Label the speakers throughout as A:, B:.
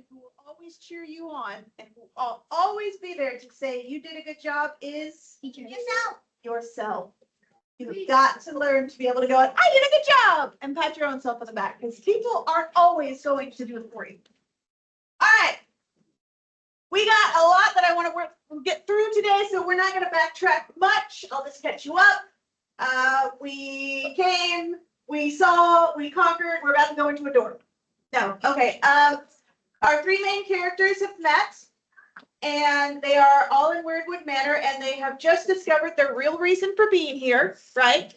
A: who will always cheer you on and who will always be there to say you did a good job is yourself. You've got to learn to be able to go, I did a good job, and pat your own self on the back, because people aren't always going to do it for you. All right. We got a lot that I want to get through today, so we're not going to backtrack much. I'll just catch you up. We came, we saw, we conquered. We're about to go into a door. No, okay. Our three main characters have met, and they are all in Weirdwood Manor, and they have just discovered their real reason for being here, right?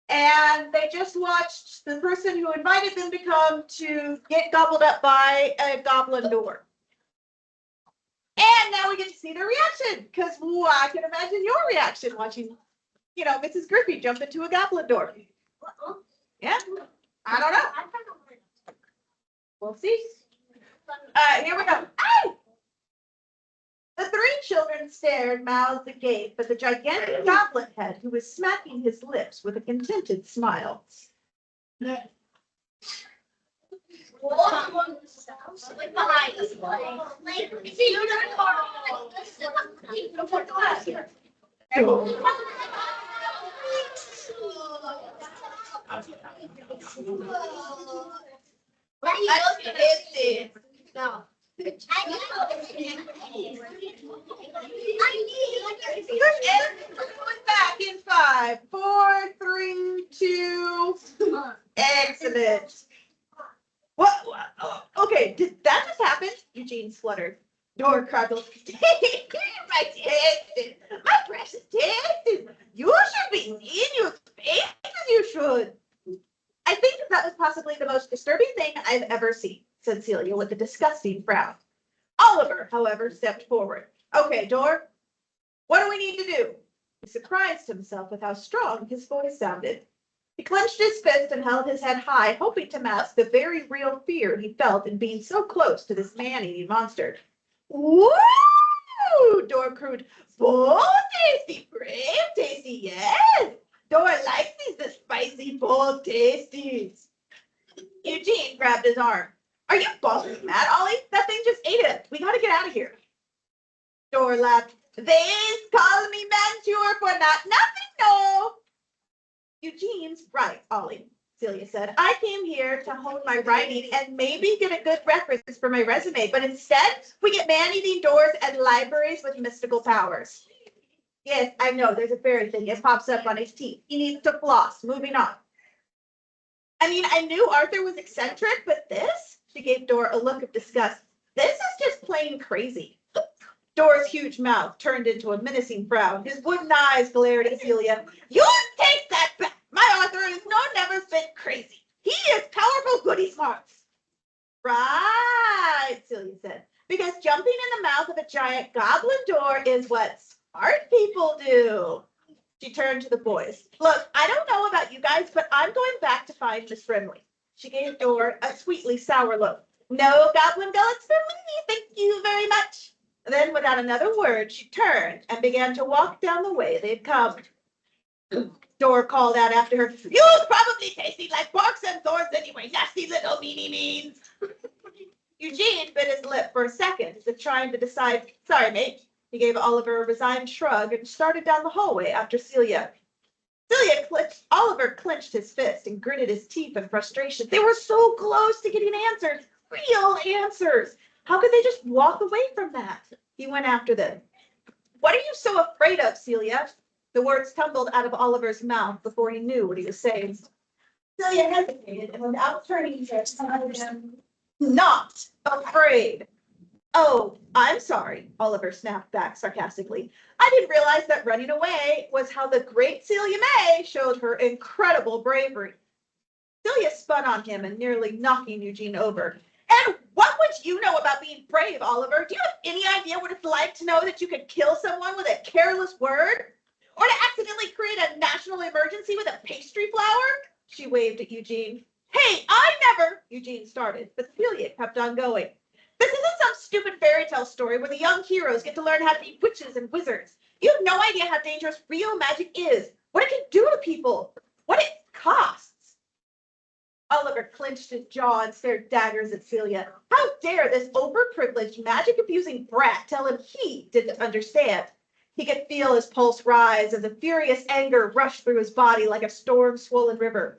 A: And they just watched the person who invited them to come to get gobbled up by a goblin door. And now we get to see their reaction, because I can imagine your reaction watching, Mrs. Griffey jump into a goblin door. Yeah, I don't know. We'll see. Here we go. Hey! The three children stared, mouthed agape at the gigantic goblin head who was smacking his lips with a contented smile. No. Back in 5, 4, 3, 2. Excellent. What? Okay, did that just happen? Eugene spluttered. Door crackled. My testing, my precious testing. You should be seeing your face as you should. I think that was possibly the most disturbing thing I've ever seen, said Celia with a disgusting frown. Oliver, however, stepped forward. Okay, Door, what do we need to do? He surprised himself with how strong his voice sounded. He clenched his fist and held his head high, hoping to mask the very real fear he felt in being so close to this man-eating monster. Woo! Door crowed. Bold, tasty, brave, tasty, yes. Door likes the spicy, bold tasties. Eugene grabbed his arm. Are you bothering mad, Ollie? That thing just ate it. We gotta get out of here. Door laughed. They's calling me Manture for not nothing, no. Eugene's right, Ollie, Celia said. I came here to hone my writing and maybe get a good reference for my resume, but instead we get man-eating doors and libraries with mystical powers. Yes, I know, there's a fairy thing. It pops up on his teeth. He needs to floss. Moving on. I mean, I knew Arthur was eccentric, but this? She gave Dor a look of disgust. This is just plain crazy. Dor's huge mouth turned into a menacing frown. His wooden eyes glared at Celia. You take that back. My Arthur is never been crazy. He is powerful goody smarts. Right, Celia said, because jumping in the mouth of a giant goblin door is what smart people do. She turned to the boys. Look, I don't know about you guys, but I'm going back to find Miss Brimley. She gave Dor a sweetly sour look. No goblin gullets for me, thank you very much. Then, without another word, she turned and began to walk down the way they'd come. Dor called out after her, "You're probably tasting like barks and thorns anyway, nasty little meanies." Eugene bit his lip for a second, as if trying to decide. Sorry, mate. He gave Oliver a resigned shrug and started down the hallway after Celia. Oliver clenched his fist and gritted his teeth in frustration. They were so close to getting answers, real answers. How could they just walk away from that? He went after them. What are you so afraid of, Celia? The words tumbled out of Oliver's mouth before he knew what he was saying. Celia hesitated and without turning her not afraid. Oh, I'm sorry, Oliver snapped back sarcastically. I didn't realize that running away was how the great Celia May showed her incredible bravery. Celia spun on him and nearly knocking Eugene over. And what would you know about being brave, Oliver? Do you have any idea what it's like to know that you could kill someone with a careless word? Or to accidentally create a national emergency with a pastry flower? She waved at Eugene. Hey, I never, Eugene started, but Celia kept on going. This isn't some stupid fairy tale story where the young heroes get to learn how to be witches and wizards. You have no idea how dangerous real magic is, what it can do to people, what it costs. Oliver clenched his jaw and stared daggers at Celia. How dare this overprivileged, magic-abusing brat tell him he didn't understand? He could feel his pulse rise as a furious anger rushed through his body like a storm-swollen river.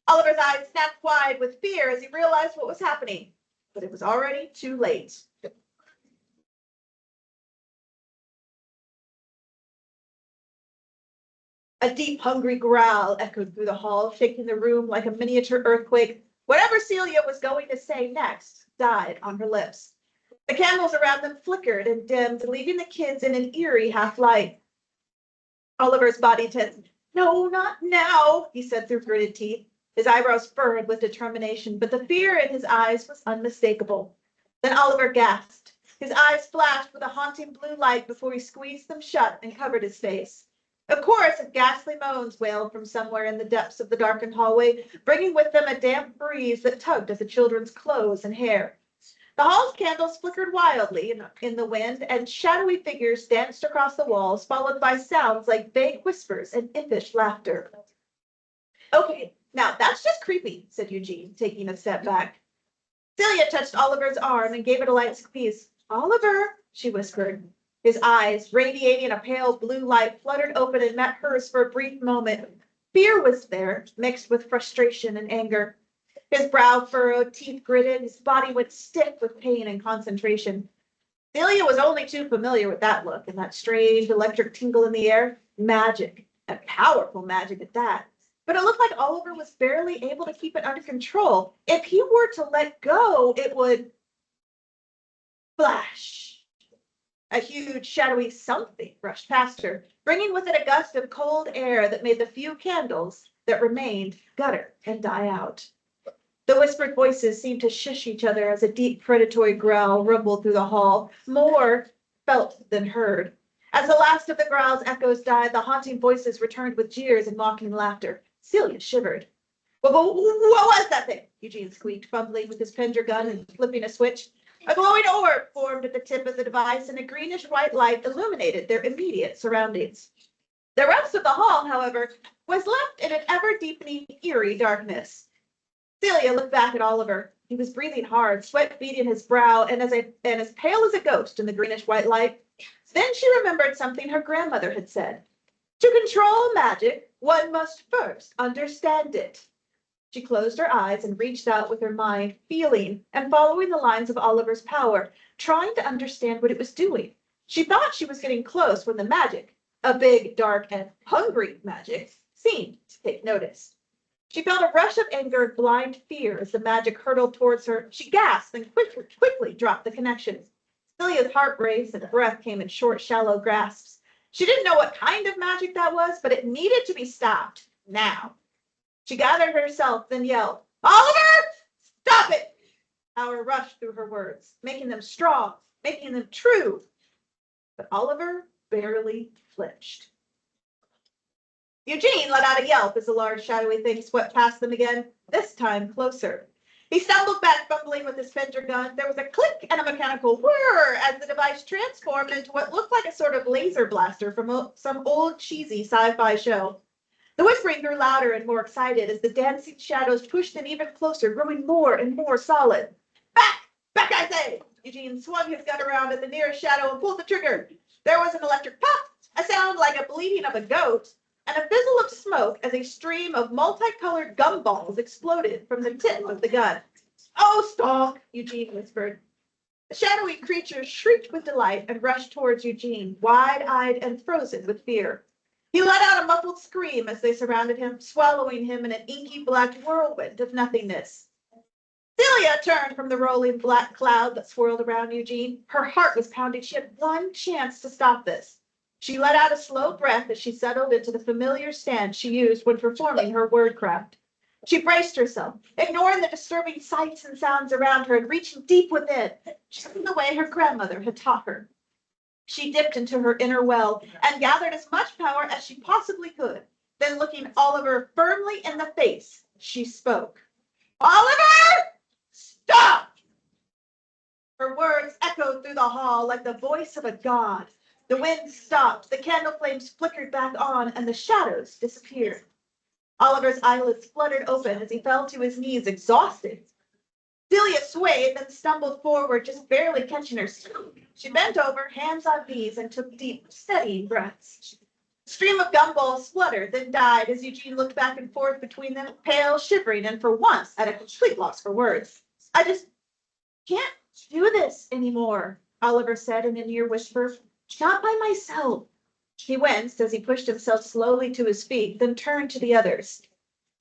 A: Oliver's eyes snapped wide with fear as he realized what was happening, but it was already too late. A deep, hungry growl echoed through the hall, shaking the room like a miniature earthquake. Whatever Celia was going to say next died on her lips. The candles around them flickered and dimmed, leaving the kids in an eerie half-light. Oliver's body tensed. No, not now, he said through gritted teeth. His eyebrows furrowed with determination, but the fear in his eyes was unmistakable. Then Oliver gasped. His eyes flashed with a haunting blue light before he squeezed them shut and covered his face. A chorus of ghastly moans wailed from somewhere in the depths of the darkened hallway, bringing with them a damp breeze that tugged at the children's clothes and hair. The hall's candles flickered wildly in the wind, and shadowy figures danced across the walls, followed by sounds like vague whispers and impish laughter. Okay, now that's just creepy, said Eugene, taking a step back. Celia touched Oliver's arm and gave it a light squeeze. Oliver, she whispered. His eyes, radiating a pale blue light, fluttered open and met hers for a brief moment. Fear was there, mixed with frustration and anger. His brow furrowed, teeth gritted, his body went stiff with pain and concentration. Celia was only too familiar with that look and that strange electric tingle in the air. Magic, and powerful magic at that. But it looked like Oliver was barely able to keep it under control. If he were to let go, it would flash. A huge, shadowy something rushed past her, bringing with it a gust of cold air that made the few candles that remained gutter and die out. The whispered voices seemed to shush each other as a deep predatory growl rumbled through the hall, more felt than heard. As the last of the growl's echoes died, the haunting voices returned with jeers and mocking laughter. Celia shivered. What was that thing? Eugene squeaked, fumbling with his plunger gun and flipping a switch. A glowing orb formed at the tip of the device, and a greenish-white light illuminated their immediate surroundings. The rest of the hall, however, was left in an ever-deepening, eerie darkness. Celia looked back at Oliver. He was breathing hard, sweat beading his brow, and as pale as a ghost in the greenish-white light. Then she remembered something her grandmother had said. To control magic, one must first understand it. She closed her eyes and reached out with her mind, feeling and following the lines of Oliver's power, trying to understand what it was doing. She thought she was getting close when the magic, a big, dark, and hungry magic, seemed to take notice. She felt a rush of anger and blind fear as the magic hurtled towards her. She gasped and quickly dropped the connection. Celia's heart raced and breath came in short, shallow gasps. She didn't know what kind of magic that was, but it needed to be stopped now. She gathered herself, then yelled, Oliver, stop it! Power rushed through her words, making them strong, making them true. But Oliver barely flinched. Eugene let out a yelp as the large shadowy thing swept past them again, this time closer. He stumbled back, fumbling with his plunger gun. There was a click and a mechanical whir as the device transformed into what looked like a sort of laser blaster from some old cheesy sci-fi show. The whispering grew louder and more excited as the dancing shadows pushed in even closer, growing more and more solid. Back, I say! Eugene swung his gun around at the nearest shadow and pulled the trigger. There was an electric pop, a sound like a bleating of a goat, and a fizzle of smoke as a stream of multicolored gumballs exploded from the tip of the gun. Oh, stalk, Eugene whispered. The shadowy creature shrieked with delight and rushed towards Eugene, wide-eyed and frozen with fear. He let out a muffled scream as they surrounded him, swallowing him in an inky black whirlwind of nothingness. Celia turned from the rolling black cloud that swirled around Eugene. Her heart was pounding. She had one chance to stop this. She let out a slow breath as she settled into the familiar stance she used when performing her wordcraft. She braced herself, ignoring the disturbing sights and sounds around her and reaching deep within, just in the way her grandmother had taught her. She dipped into her inner well and gathered as much power as she possibly could. Then, looking Oliver firmly in the face, she spoke. Oliver, stop! Her words echoed through the hall like the voice of a god. The wind stopped, the candle flames flickered back on, and the shadows disappeared. Oliver's eyelids fluttered open as he fell to his knees, exhausted. Celia swayed, then stumbled forward, just barely catching herself. She bent over, hands on knees, and took deep, steady breaths. A stream of gumballs spluttered, then died as Eugene looked back and forth between them, pale, shivering, and for once at a complete loss for words. I just can't do this anymore, Oliver said in a near whisper. Not by myself. He winced as he pushed himself slowly to his feet, then turned to the others.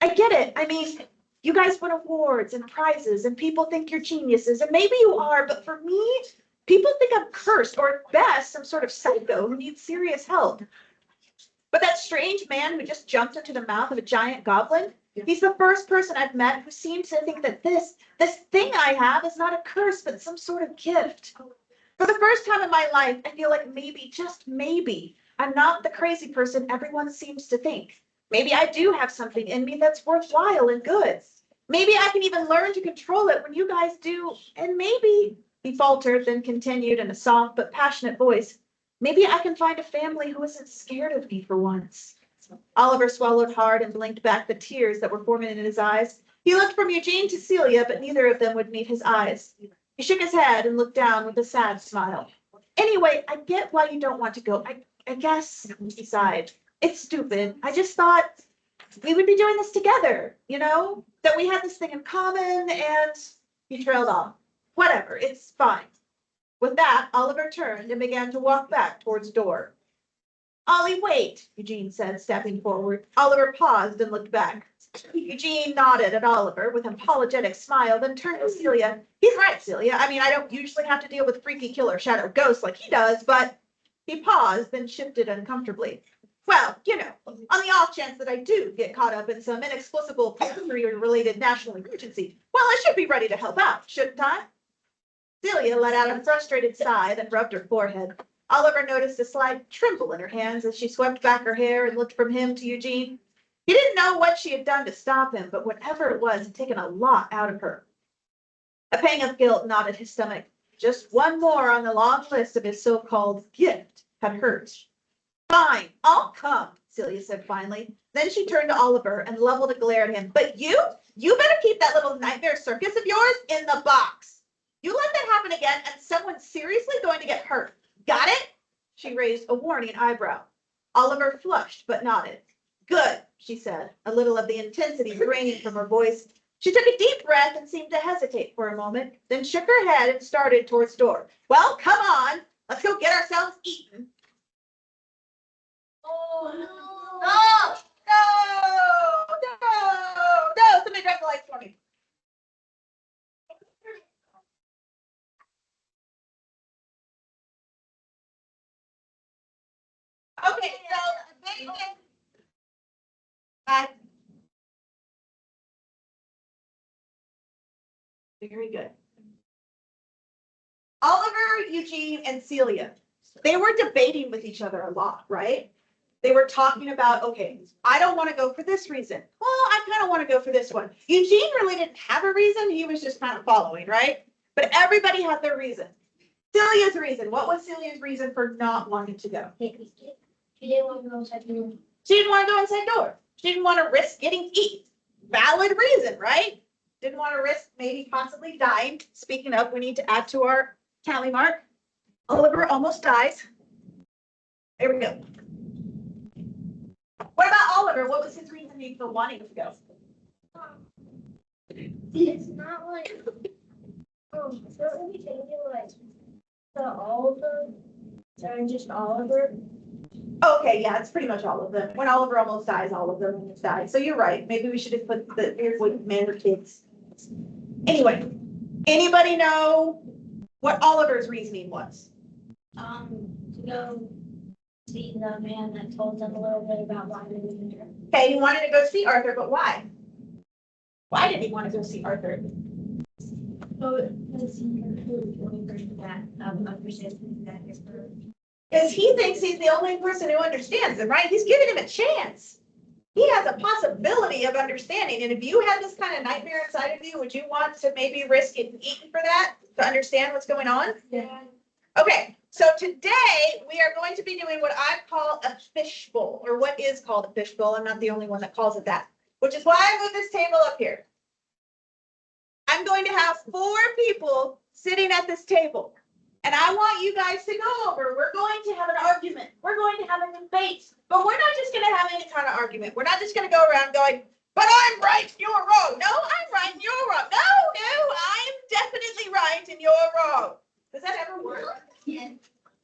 A: I get it. I mean, you guys win awards and prizes, and people think you're geniuses, and maybe you are, but for me, people think I'm cursed, or at best, some sort of psycho who needs serious help. But that strange man who just jumped into the mouth of a giant goblin, he's the first person I've met who seems to think that this thing I have is not a curse, but some sort of gift. For the first time in my life, I feel like maybe, just maybe, I'm not the crazy person everyone seems to think. Maybe I do have something in me that's worthwhile and good. Maybe I can even learn to control it when you guys do, and maybe, he faltered, then continued in a soft but passionate voice, maybe I can find a family who isn't scared of me for once. Oliver swallowed hard and blinked back the tears that were forming in his eyes. He looked from Eugene to Celia, but neither of them would meet his eyes. He shook his head and looked down with a sad smile. Anyway, I get why you don't want to go. I guess, he sighed. It's stupid. I just thought we would be doing this together, you know? That we had this thing in common, and he trailed off. Whatever, it's fine. With that, Oliver turned and began to walk back towards the door. Ollie, wait, Eugene said, stepping forward. Oliver paused and looked back. Eugene nodded at Oliver with an apologetic smile, then turned to Celia. He's right, Celia. I mean, I don't usually have to deal with freaky killer shadow ghosts like he does, but he paused, then shifted uncomfortably. Well, you know, on the off chance that I do get caught up in some inexplicable poultry-related national emergency, well, I should be ready to help out, shouldn't I? Celia let out a frustrated sigh, then rubbed her forehead. Oliver noticed a slight tremble in her hands as she swept back her hair and looked from him to Eugene. He didn't know what she had done to stop him, but whatever it was had taken a lot out of her. A pang of guilt knotted his stomach. Just one more on the long list of his so-called gift had hurt. Fine, I'll come, Celia said finally. Then she turned to Oliver and leveled a glare at him. But you better keep that little nightmare circus of yours in the box. You let that happen again and someone's seriously going to get hurt. Got it? She raised a warning eyebrow. Oliver flushed but nodded. Good, she said, a little of the intensity draining from her voice. She took a deep breath and seemed to hesitate for a moment, then shook her head and started towards the door. Well, come on, let's go get ourselves eaten. Oh, no, somebody drive the lights for me. Okay, so very good. Oliver, Eugene, and Celia, they were debating with each other a lot, right? They were talking about, okay, I don't want to go for this reason. Well, I kind of want to go for this one. Eugene really didn't have a reason. He was just kind of following, right? But everybody had their reason. Celia's reason. What was Celia's reason for not wanting to go?
B: She didn't want to go inside the room.
A: She didn't want to go inside door. She didn't want to risk getting eaten. Valid reason, right? Didn't want to risk maybe possibly dying. Speaking of, we need to add to our tally mark. Oliver almost dies. There we go. What about Oliver? What was his reasoning for wanting to go?
B: It's not like, it's not really changing like the Oliver, or just Oliver.
A: Okay, yeah, it's pretty much all of them. When Oliver almost dies, all of them almost die. So you're right. Maybe we should have put the Weirdwood Manor kids. Anyway, anybody know what Oliver's reasoning was?
B: To go see the man that told them a little bit about why they were there.
A: Okay, he wanted to go see Arthur, but why? Why did he want to go see Arthur?
B: So, because he really bring that understanding that is for.
A: Because he thinks he's the only person who understands him, right? He's giving him a chance. He has a possibility of understanding. And if you had this kind of nightmare inside of you, would you want to maybe risk getting eaten for that to understand what's going on?
B: Yeah.
A: Okay, so today we are going to be doing what I call a fishbowl, or what is called a fishbowl. I'm not the only one that calls it that. which is why I moved this table up here. I'm going to have 4 people sitting at this table. And I want you guys to go over. We're going to have an argument. We're going to have a debate. But we're not just going to have any kind of argument. We're not just going to go around going, but I'm right, you're wrong. No, I'm right, you're wrong. No, I'm definitely right and you're wrong. Does that ever work?
B: Yeah.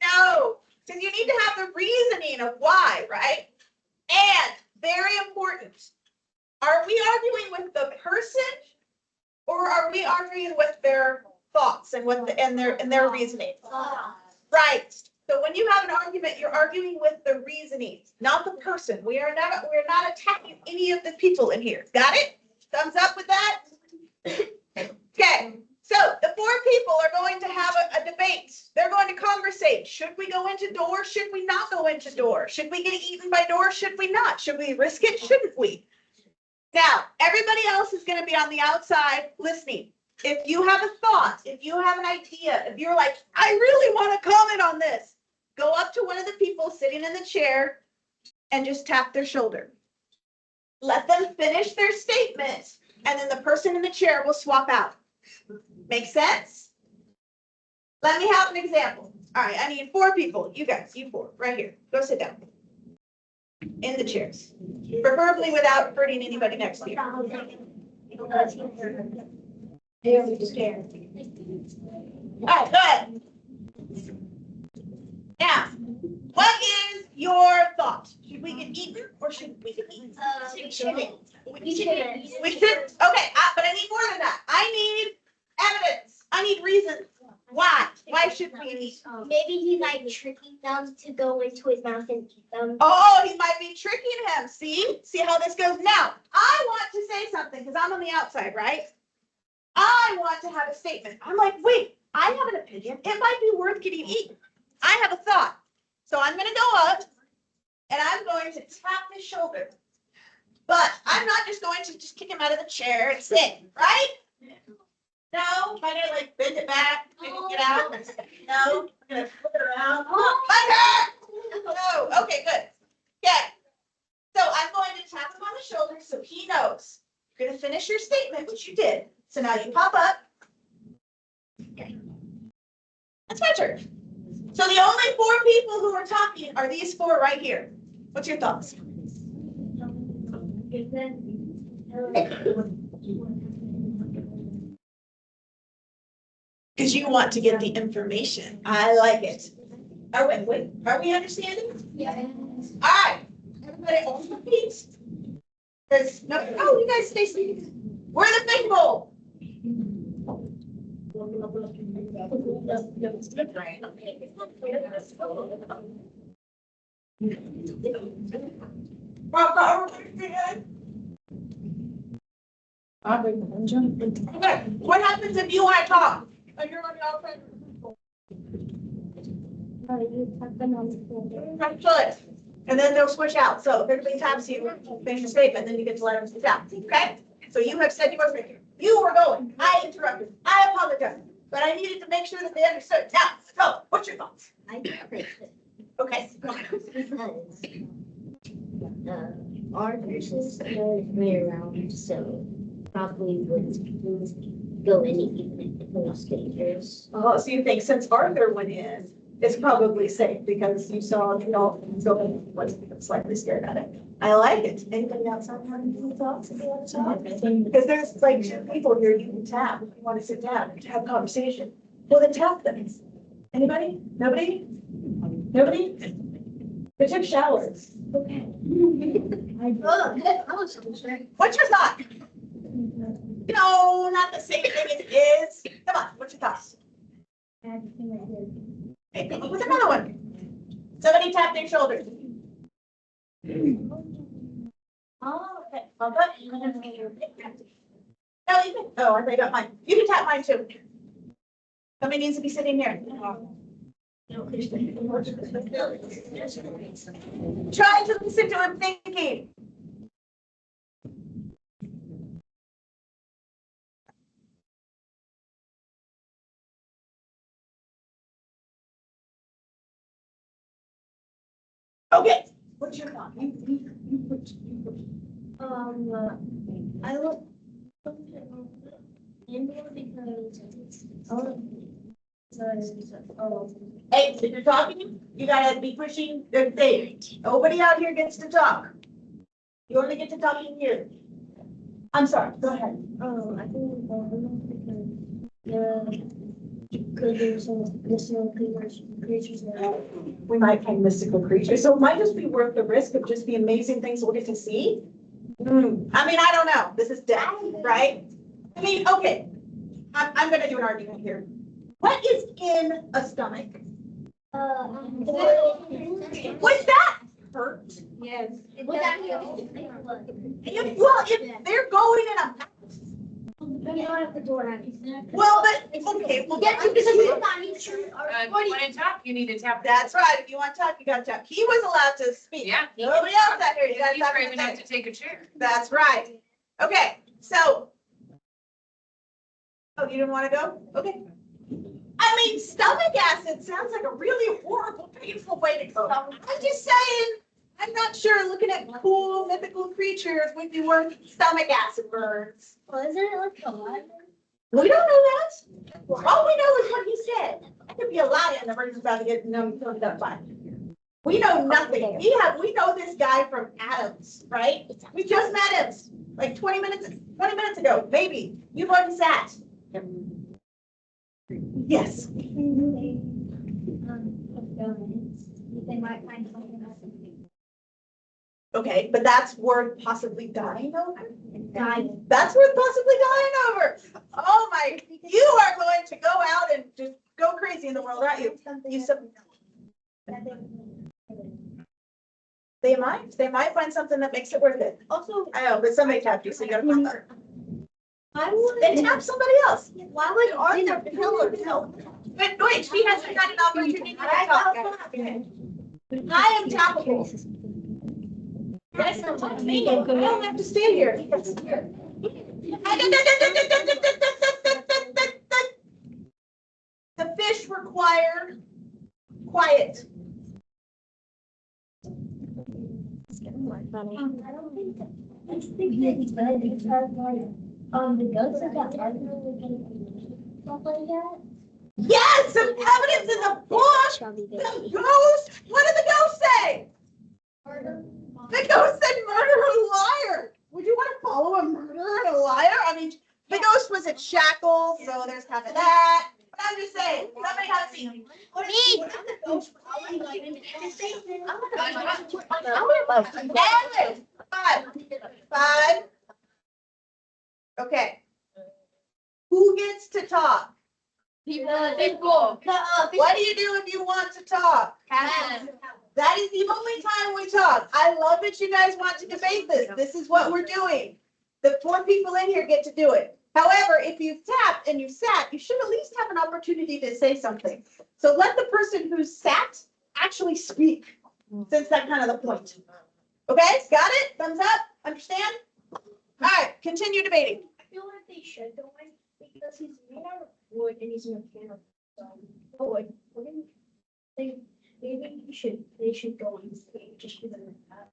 A: No, because you need to have the reasoning of why, right? And very important, are we arguing with the person or are we arguing with their thoughts and their reasoning? Right. So when you have an argument, you're arguing with the reasoning, not the person. We're not attacking any of the people in here. Got it? Thumbs up with that? Okay. So the 4 people are going to have a debate. They're going to conversate. Should we go into door? Should we not go into door? Should we get eaten by door? Should we not? Should we risk it? Shouldn't we? Now, everybody else is going to be on the outside listening. If you have a thought, if you have an idea, if you're like, I really want to comment on this, go up to one of the people sitting in the chair and just tap their shoulder. Let them finish their statement, and then the person in the chair will swap out. Make sense? Let me have an example. All right, I need 4 people. You guys, you 4, right here. Go sit down. In the chairs. Preferably without hurting anybody next to you. They're scared. All right, go ahead. Now, what is your thought? Should we get eaten or should we get eaten?
B: We shouldn't.
A: We should. Okay, but I need more than that. I need evidence. I need reasons. Why? Why shouldn't we eat?
B: Maybe he's like tricking them to go into his mouth and eat them.
A: Oh, he might be tricking him. See how this goes. Now, I want to say something because I'm on the outside, right? I want to have a statement. I'm like, wait, I have an opinion. It might be worth getting eaten. I have a thought. So I'm going to go up and I'm going to tap his shoulder. But I'm not just going to just kick him out of the chair and sit, right? No, I'm going to like bend it back, make it get out. No, I'm going to flip it around. My turn! No, okay, good. Okay. So I'm going to tap him on the shoulder so he knows. You're going to finish your statement, which you did. So now you pop up. Okay. That's my turn. So the only 4 people who are talking are these 4 right here. What's your thoughts? Because you want to get the information. I like it. Oh, wait. Are we understanding?
B: Yeah.
A: All right. Everybody hold your feet. There's no, oh, you guys stay seated. We're the fishbowl. Okay, what happens if you want to talk? And you're on the outside. Good. And then they'll switch out. So if everybody taps you, finish your statement, then you get to let them switch out. Okay? So you have said you were speaking. You were going. I interrupted. I apologize. But I needed to make sure that they understood. Now, so what's your thoughts?
B: I think it.
A: Okay.
B: Because our nurses are way around, so probably wouldn't go in even if it was dangerous.
A: Oh, so you think since Arthur went in, it's probably safe because you saw the dolphins go in, was slightly scared at it. I like it. Anybody outside have any thoughts? Because there's like 2 people here you can tap if you want to sit down and have a conversation. Well, then tap them. Anybody? Nobody? Nobody? They took showers. Okay. What's your thought? No, not the same thing it is. Come on, what's your thoughts? Hey, what's another one? Somebody tap their shoulders. Oh, okay. Bump up. No, you can. Oh, I think I got mine. You can tap mine too. Somebody needs to be sitting here. Try to listen to him thinking. Okay. What's your thought?
B: I look indoor because
A: Hey, if you're talking, you gotta be pushing the thing. Nobody out here gets to talk. You only get to talk in here. I'm sorry, go ahead.
B: I think because there's some mystical creatures there.
A: We might find mystical creatures, so it might just be worth the risk of just the amazing things we'll get to see. I mean, I don't know. This is death, right? I mean, okay. I'm gonna do an argument here. What is in a stomach? What's that? Hurt?
B: Yes.
A: Well, if they're going in a
B: You don't have the door on.
A: well, but okay, well,
B: Yeah,
A: I'm
B: because
A: just-
B: you
C: When to talk, you need to tap.
A: that's right. If you want to talk, you got to talk. He was allowed to speak.
C: Yeah.
A: Nobody else out here. You got to
C: He's
A: talk.
C: brave enough to take a chair.
A: That's right. Okay, so. Oh, you didn't want to go? Okay. I mean, stomach acid sounds like a really horrible, painful way to go. I'm just saying, I'm not sure looking at cool mythical creatures would be worth stomach acid burns.
B: Wasn't it like a lot?
A: We don't know that. All we know is what he said. That could be a lie and the person's about to get numbed up by. We know nothing. We know this guy from Adams, right? We just met him like 20 minutes ago, maybe. You've already sat. Yes.
B: They might find something else.
A: Okay, but that's worth possibly dying over?
B: Dying.
A: That's worth possibly dying over. Oh my, you are going to go out and just go crazy in the world, aren't you? They might find something that makes it worth it.
B: Also,
A: I know, but somebody tapped you, so you gotta pop up.
B: why would
A: Then tap somebody else.
B: Why would Arthur Pillar help?
A: But wait, she hasn't got an opportunity to talk. I am tappable. That's not what I mean. I don't have to stand here. The fish require quiet.
B: I don't think that. I think it's better because like the ghosts of that Arthur were getting stuff like that.
A: Yes, some evidence in the book. The ghost. What did the ghost say? The ghost said murderer and liar. Would you want to follow a murderer and a liar? I mean, the ghost was in shackles, so there's kind of that. But I'm just saying, somebody has seen him. Five. Okay. Who gets to talk?
C: People.
A: What do you do if you want to talk? That is the only time we talk. I love that you guys want to debate this. This is what we're doing. The 4 people in here get to do it. However, if you've tapped and you sat, you should at least have an opportunity to say something. So let the person who sat actually speak, since that's kind of the point. Okay, got it? Thumbs up? Understand? All right, continue debating.
B: I feel like they should go in because he's made out of wood and he's a mechanical. Wood. Maybe they should go in just for them that.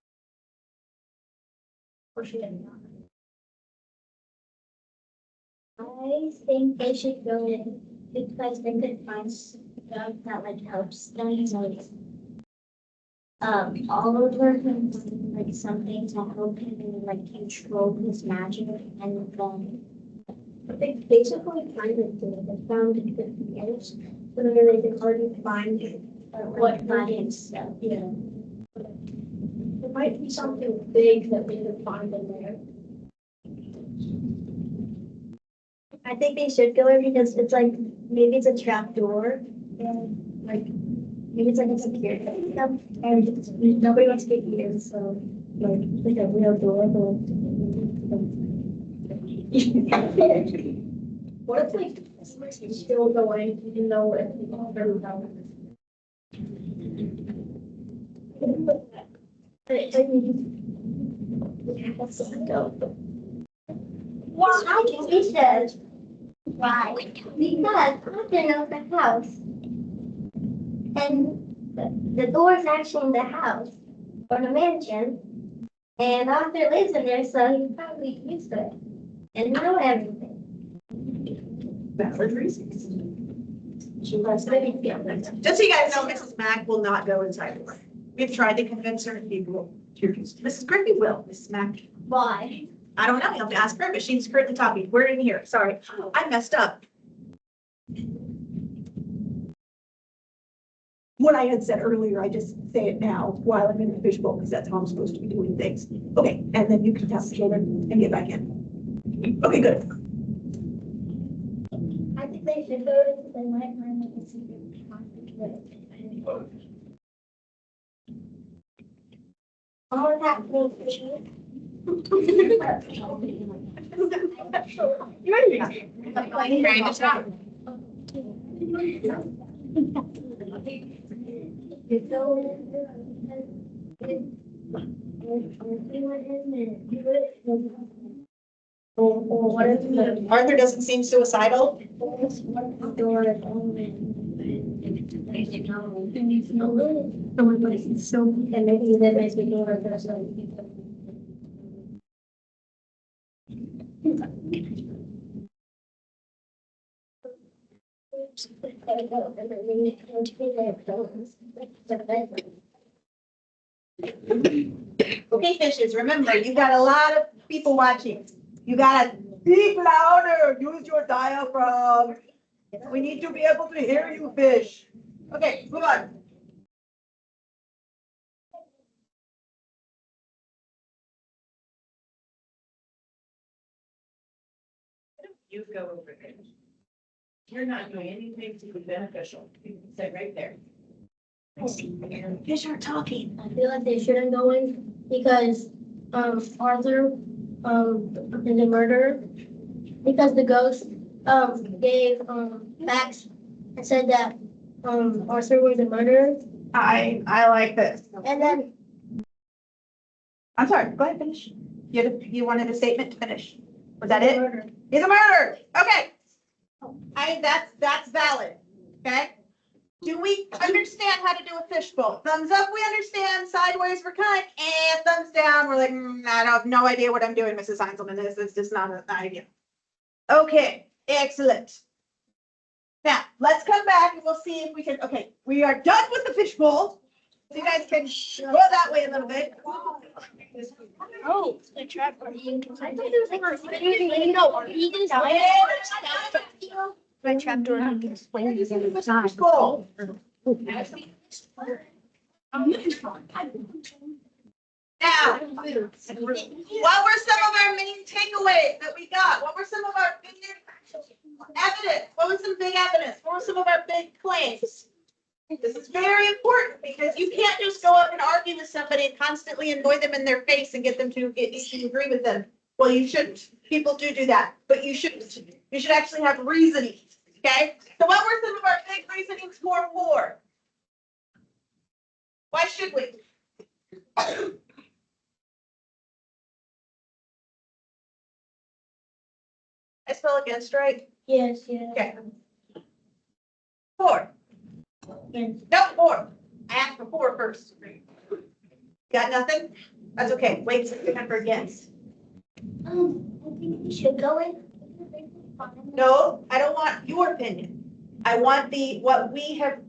B: Or should they not? I think they should go in because they could find stuff that like helps them like Oliver can find like something to help him like control his magic and then they basically kind of did. They found it for years, so then they could already find what magic stuff. Yeah. There might be something big that we could find in there. I think they should go in because it's like maybe it's a trap door and like maybe it's like a security stuff and nobody wants to get eaten, so like a real door. What if like still going even though it's very down? Well, I can be said. Why? Because Arthur knows the house. And the door is actually in the house or the mansion. And Arthur lives in there, so he's probably used to it. And know everything.
A: Valid reasons.
B: She loves living together.
A: Just so you guys know, Mrs. Mack will not go inside the room. We've tried to convince her and people to refuse. Mrs. Griffey will, Mrs. Mack.
B: Why?
A: I don't know, you'll have to ask her, but she's currently talking. We're in here, sorry. I messed up. What I had said earlier, I just say it now while I'm in the fishbowl, because that's how I'm supposed to be doing things. Okay, and then you can tell the children and get back in. Okay, good.
B: I think they should go to the night room and see all of that means
C: Trying to talk.
A: Arthur doesn't seem suicidal.
B: And maybe that makes me feel like there's
A: Okay, fishes, remember, you got a lot of people watching. You gotta speak louder, use your diaphragm. We need to be able to hear you, fish. Okay, move on.
C: You go over there. You're not doing anything to be beneficial. You can say right there.
A: Fish aren't talking.
B: I feel like they shouldn't go in because Arthur is a murderer. Because the ghost gave facts and said that Arthur was a murderer.
A: I like this.
B: And then
A: I'm sorry, go ahead, finish. You wanted a statement to finish. Was that
B: he's a
A: it?
B: murderer.
A: He's a murderer. Okay. That's valid. Okay. Do we understand how to do a fishbowl? Thumbs up, we understand. Sideways, we're kind. And thumbs down, we're like, I have no idea what I'm doing, Mrs. Heinzelman. This is just not an idea. Okay, excellent. Now, let's come back and we'll see if we can, okay, we are done with the fishbowl. So you guys can go that way a little bit.
B: Oh, the trap. I thought it was like my trapdoor can explain
A: This is the fishbowl. Now, what were some of our main takeaways that we got? What were some of our big evidence? What was some big evidence? What were some of our big claims? This is very important because you can't just go up and argue with somebody and constantly annoy them in their face and get them to agree with them. Well, you shouldn't. People do that, but you shouldn't. You should actually have reasoning. Okay. So what were some of our big reasonings for war? Why should we? I spell against, right?
B: Yes, yes.
A: Okay. 4.
B: Yes.
A: No, 4. I asked for 4 first. Got nothing? That's okay. Wait till you remember against.
B: I think we should go in.
A: No, I don't want your opinion. I want what we have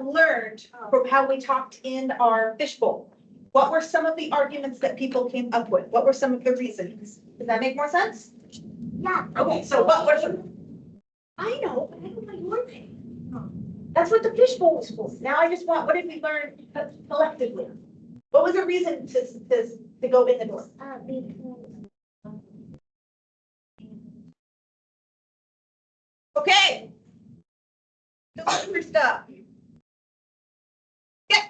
A: learned from how we talked in our fishbowl. What were some of the arguments that people came up with? What were some of the reasons? Does that make more sense?
B: Yeah.
A: Okay, so what were some? I know, but I don't want your opinion. That's what the fishbowl was for. Now I just want, what did we learn collectively? What was the reason to go in the door? Okay. So looking for stuff. Yeah.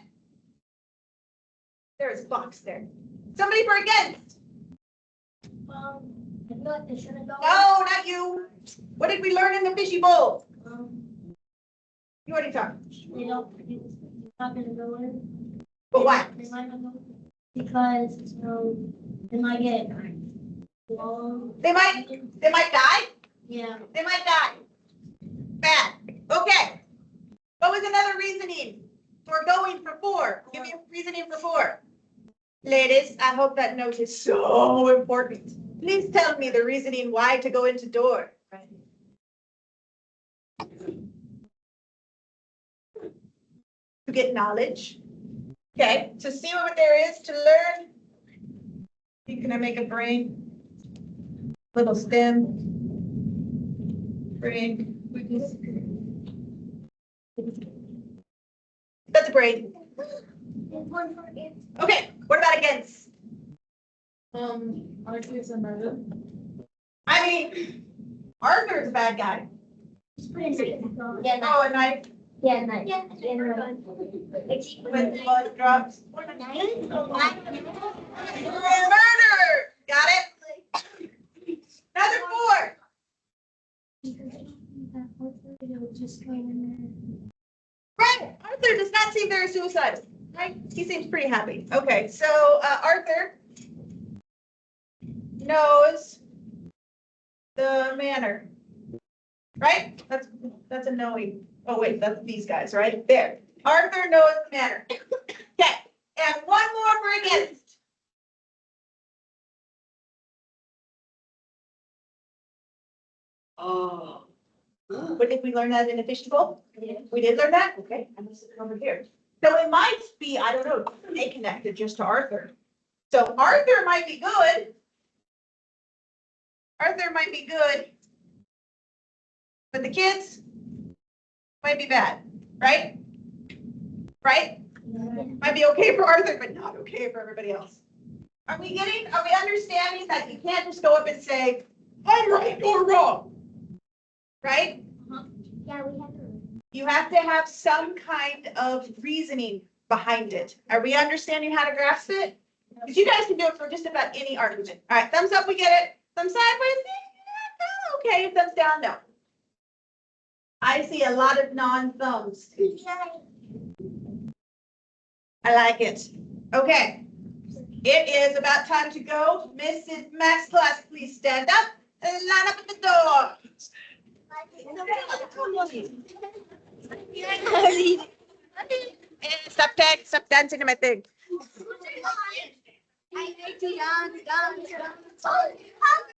A: There's a box there. Somebody for against.
B: I feel like they shouldn't go.
A: No, not you. What did we learn in the fishy bowl? You already talked.
B: They don't. They're not gonna go in.
A: But why?
B: They might not go because they might get long.
A: They might die.
B: Yeah.
A: They might die. Bad. Okay. What was another reasoning for going for 4? Give me a reasoning for 4. Ladies, I hope that note is so important. Please tell me the reasoning why to go into door. To get knowledge. Okay, to see what there is to learn. Can I make a brain? Little stem. Brain. That's a brain. Okay, what about against?
C: Arthur's a murder.
A: I mean, Arthur's a bad guy.
B: Yeah,
A: Oh, and I,
B: yeah, nice. Yeah,
A: when blood drops. Murder! Got it? Another 4. Right, Arthur does not seem very suicidal, right? He seems pretty happy. Okay, so Arthur knows the manor, right? That's a knowing. Oh wait, that's these guys, right? There. Arthur knows the manor. Okay, and one more for against. Oh. But did we learn that in a fishbowl?
B: Yeah.
A: We did learn that? Okay, I must have come over here. So it might be, I don't know, they connected just to Arthur. So Arthur might be good. Arthur might be good. But the kids might be bad, right? Right? Might be okay for Arthur, but not okay for everybody else. Are we understanding that you can't just go up and say, I'm right, you're wrong? Right?
B: Yeah, we have to.
A: You have to have some kind of reasoning behind it. Are we understanding how to grasp it? Because you guys can do it for just about any argument. All right, thumbs up, we get it. Thumbs sideways, okay. Thumbs down, no. I see a lot of non-thumbs. I like it. Okay. It is about time to go. Mrs. Max class, please stand up and line up at the door. Stop dancing to my thing.
B: I need to dance.